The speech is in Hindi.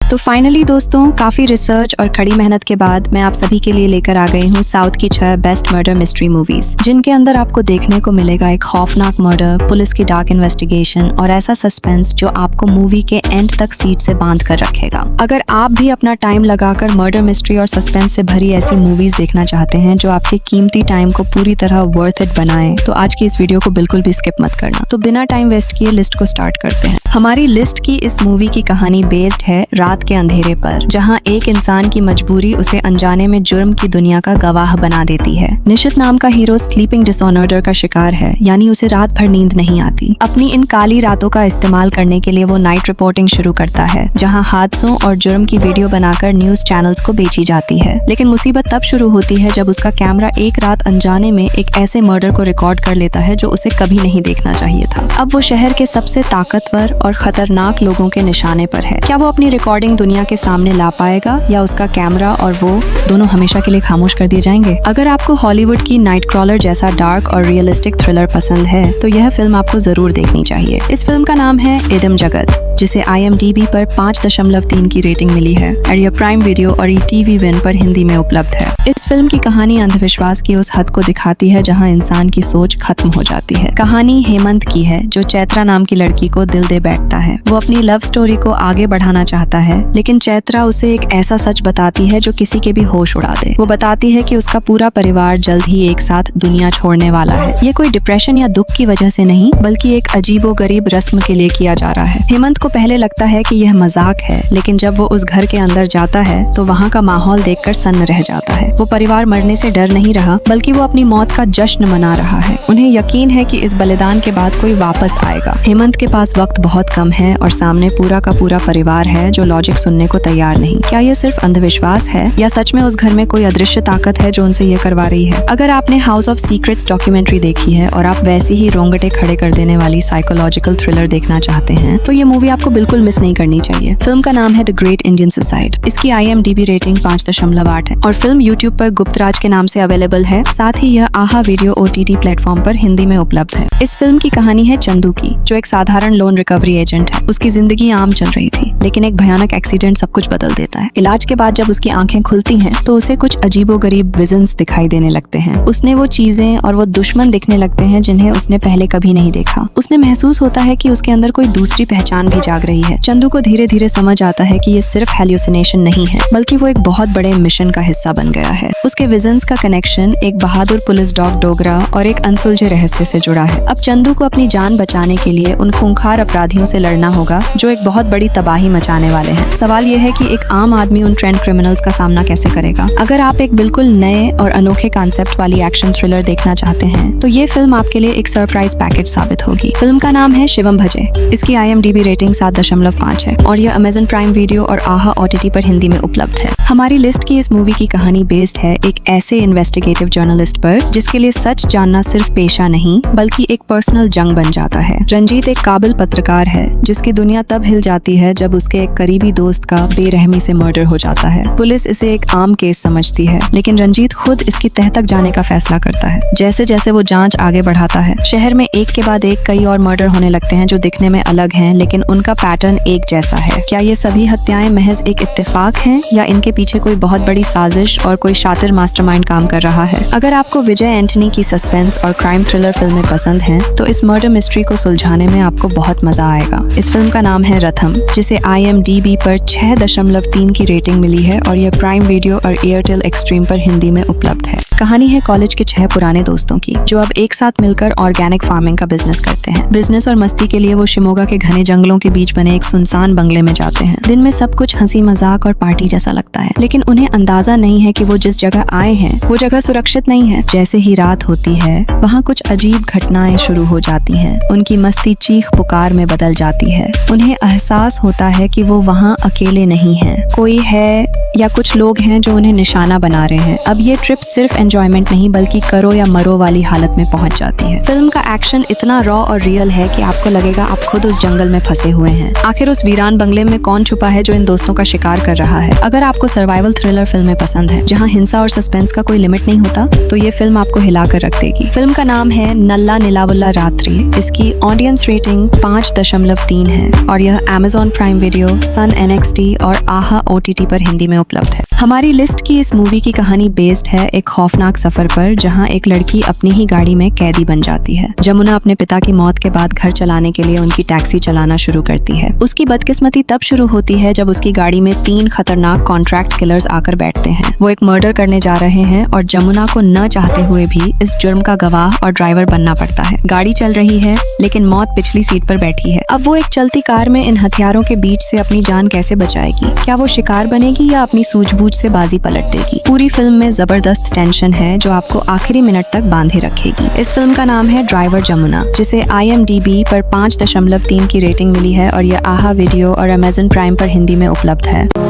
तो फाइनली दोस्तों, काफी रिसर्च और कड़ी मेहनत के बाद मैं आप सभी के लिए लेकर आ गई हूँ साउथ की 6 बेस्ट मर्डर मिस्ट्री मूवीज, जिनके अंदर आपको देखने को मिलेगा एक खौफनाक मर्डर, पुलिस की डार्क इन्वेस्टिगेशन और ऐसा सस्पेंस जो आपको मूवी के एंड तक सीट से बांध कर रखेगा। अगर आप भी अपना टाइम लगाकर मर्डर मिस्ट्री और सस्पेंस से भरी ऐसी मूवीज देखना चाहते हैं जो आपके कीमती टाइम को पूरी तरह वर्थ इट बनाए, तो आज की इस वीडियो को बिल्कुल भी स्किप मत करना। तो बिना टाइम वेस्ट किए लिस्ट को स्टार्ट करते हैं। हमारी लिस्ट की इस मूवी की कहानी बेस्ड है रात के अंधेरे पर, जहां एक इंसान की मजबूरी उसे अनजाने में जुर्म की दुनिया का गवाह बना देती है। निशित नाम का हीरो स्लीपिंग डिसऑर्डर का शिकार है, यानी उसे रात भर नींद नहीं आती। अपनी इन काली रातों का इस्तेमाल करने के लिए वो नाइट रिपोर्टिंग शुरू करता है, जहां हादसों और जुर्म की वीडियो बनाकर न्यूज चैनल्स को बेची जाती है। लेकिन मुसीबत तब शुरू होती है जब उसका कैमरा एक रात अनजाने में एक ऐसे मर्डर को रिकॉर्ड कर लेता है जो उसे कभी नहीं देखना चाहिए था। अब वो शहर के सबसे ताकतवर और खतरनाक लोगों के निशाने पर है। क्या वो अपनी रिकॉर्डिंग दुनिया के सामने ला पाएगा, या उसका कैमरा और वो दोनों हमेशा के लिए खामोश कर दिए जाएंगे? अगर आपको हॉलीवुड की नाइट क्रॉलर जैसा डार्क और रियलिस्टिक थ्रिलर पसंद है, तो यह फिल्म आपको जरूर देखनी चाहिए। इस फिल्म का नाम है इदम जगत, जिसे IMDb पर 5.3 की रेटिंग मिली है और यह प्राइम वीडियो और ETV विन पर हिंदी में उपलब्ध है। इस फिल्म की कहानी अंधविश्वास की उस हद को दिखाती है जहां इंसान की सोच खत्म हो जाती है। कहानी हेमंत की है, जो चैत्रा नाम की लड़की को दिल दे बैठता है। वो अपनी लव स्टोरी को आगे बढ़ाना चाहता है, लेकिन चैत्रा उसे एक ऐसा सच बताती है जो किसी के भी होश उड़ा दे। वो बताती है कि उसका पूरा परिवार जल्द ही एक साथ दुनिया छोड़ने वाला है। ये कोई डिप्रेशन या दुख की वजह से नहीं, बल्कि एक अजीबोगरीब रस्म के लिए किया जा रहा है। हेमंत को पहले लगता है कि यह मजाक है, लेकिन जब वो उस घर के अंदर जाता है तो वहाँ का माहौल देखकर सन्न रह जाता है। वो परिवार मरने से डर नहीं रहा, बल्कि वो अपनी मौत का जश्न मना रहा है। उन्हें यकीन है कि इस बलिदान के बाद कोई वापस आएगा। हेमंत के पास वक्त बहुत कम है और सामने पूरा का पूरा परिवार है जो लॉजिक सुनने को तैयार नहीं। क्या ये सिर्फ अंधविश्वास है, या सच में उस घर में कोई अदृश्य ताकत है जो उनसे ये करवा रही है? अगर आपने हाउस ऑफ सीक्रेट्स डॉक्यूमेंट्री देखी है और आप वैसी ही रोंगटे खड़े कर देने वाली साइकोलॉजिकल थ्रिलर देखना चाहते हैं, तो ये मूवी आपको बिल्कुल मिस नहीं करनी चाहिए। फिल्म का नाम है द ग्रेट इंडियन सुसाइड। इसकी IMDb रेटिंग 5.8 है और फिल्म YouTube पर गुप्तराज के नाम से अवेलेबल है। साथ ही यह आहा वीडियो OTT प्लेटफॉर्म पर हिंदी में उपलब्ध है। इस फिल्म की कहानी है चंदू की, जो एक साधारण लोन रिकवरी एजेंट है। उसकी जिंदगी आम चल रही थी, लेकिन एक भयानक एक्सीडेंट सब कुछ बदल देता है। इलाज के बाद जब उसकी आंखें खुलती हैं, तो उसे कुछ अजीबोगरीब विजन्स दिखाई देने लगते हैं। उसने वो चीजें और वो दुश्मन दिखने लगते हैं जिन्हें उसने पहले कभी नहीं देखा। उसने महसूस होता है कि उसके अंदर कोई दूसरी पहचान भी जाग रही है। चंदू को धीरे धीरे समझ आता है कि ये सिर्फ हेल्यूसिनेशन नहीं है, बल्कि वो एक बहुत बड़े मिशन का हिस्सा बन गया है। उसके विजन्स का कनेक्शन एक बहादुर पुलिस डॉग डोगरा और एक अनसुलझे रहस्य से जुड़ा है। अब चंदू को अपनी जान बचाने के लिए उन खूंखार अपराधियों से लड़ना होगा जो एक बहुत बड़ी तबाही मचाने वाले हैं। सवाल यह है कि एक आम आदमी उन ट्रेंड क्रिमिनल्स का सामना कैसे करेगा। अगर आप एक बिल्कुल नए और अनोखे कॉन्सेप्ट वाली एक्शन थ्रिलर देखना चाहते हैं, तो ये फिल्म आपके लिए एक सरप्राइज पैकेज साबित होगी। फिल्म का नाम है शिवम भजे। इसकी IMDb रेटिंग 7.5 है और यह Amazon प्राइम वीडियो और आहा OTT पर हिंदी में उपलब्ध है। हमारी लिस्ट की इस मूवी की कहानी बेस्ड है एक ऐसे इन्वेस्टिगेटिव जर्नलिस्ट पर, जिसके लिए सच जानना सिर्फ पेशा नहीं, बल्कि एक पर्सनल जंग बन जाता है। रंजीत एक काबिल पत्रकार है, जिसकी दुनिया तब हिल जाती है जब उसके एक करीबी दोस्त का बेरहमी से मर्डर हो जाता है। पुलिस इसे एक आम केस समझती है, लेकिन रंजीत खुद इसकी तह तक जाने का फैसला करता है। जैसे जैसे वो जांच आगे बढ़ाता है, शहर में एक के बाद एक कई और मर्डर होने लगते हैं जो दिखने में अलग हैं, लेकिन उनका पैटर्न एक जैसा है। क्या ये सभी हत्याएं महज एक इत्तेफाक हैं, या इनके पीछे कोई बहुत बड़ी साजिश और कोई शातिर मास्टरमाइंड काम कर रहा है? अगर आपको विजय एंटनी की सस्पेंस और क्राइम थ्रिलर फिल्में पसंद हैं, तो इस मर्डर मिस्ट्री को सुलझाने में आपको बहुत मजा आएगा। इस फिल्म का नाम है रथम, जिसे IMDb पर 6.3 की रेटिंग मिली है और यह प्राइम वीडियो और एयरटेल एक्सट्रीम पर हिंदी में उपलब्ध है। कहानी है कॉलेज के 6 पुराने दोस्तों की, जो अब एक साथ मिलकर ऑर्गेनिक फार्मिंग का बिजनेस करते हैं। बिजनेस और मस्ती के लिए वो शिमोगा के घने जंगलों के बीच बने एक सुनसान बंगले में जाते हैं। दिन में सब कुछ हंसी मजाक और पार्टी जैसा लगता है, लेकिन उन्हें अंदाजा नहीं है कि वो जिस जगह आए हैं वो जगह सुरक्षित नहीं है। जैसे ही रात होती है, वहाँ कुछ अजीब घटनाएं शुरू हो जाती हैं। उनकी मस्ती चीख पुकार में बदल जाती है। उन्हें एहसास होता है कि वो वहाँ अकेले नहीं हैं, कोई है या कुछ लोग हैं जो उन्हें निशाना बना रहे हैं। अब ये ट्रिप सिर्फ एंजॉयमेंट नहीं बल्कि करो या मरो वाली हालत में पहुंच जाती है। फिल्म का एक्शन इतना रॉ और रियल है कि आपको लगेगा आप खुद उस जंगल में फंसे हुए हैं। आखिर उस वीरान बंगले में कौन छुपा है जो इन दोस्तों का शिकार कर रहा है। अगर आपको सर्वाइवल थ्रिलर फिल्में पसंद है जहाँ हिंसा और सस्पेंस का कोई लिमिट नहीं होता, तो ये फिल्म आपको हिला कर रख देगी। फिल्म का नाम है नल्ला निलावल्ला रात्रि। इसकी ऑडियंस रेटिंग 5.3 है और यह Amazon प्राइम वीडियो, सन NXT और आहा OTT पर हिंदी में उपलब्ध है। हमारी लिस्ट की इस मूवी की कहानी बेस्ड है एक खौफनाक सफर पर, जहां एक लड़की अपनी ही गाड़ी में कैदी बन जाती है। जमुना अपने पिता की मौत के बाद घर चलाने के लिए उनकी टैक्सी चलाना शुरू करती है। उसकी बदकिस्मती तब शुरू होती है जब उसकी गाड़ी में 3 खतरनाक कॉन्ट्रैक्ट किलर्स आकर बैठते हैं। वो एक मर्डर करने जा रहे हैं और जमुना को न चाहते हुए भी इस जुर्म का गवाह और ड्राइवर बनना पड़ता है। गाड़ी चल रही है लेकिन मौत पिछली सीट पर बैठी है। अब वो एक चलती कार में इन हथियारों के बीच से अपनी जान कैसे बचाएगी? क्या वो शिकार बनेगी या अपनी सूझबूझ से बाजी पलट देगी? पूरी फिल्म में जबरदस्त टेंशन है जो आपको आखिरी मिनट तक बांधे रखेगी। इस फिल्म का नाम है ड्राइवर जमुना, जिसे IMDb पर 5.3 की रेटिंग मिली है और यह आहा वीडियो और Amazon प्राइम पर हिंदी में उपलब्ध है।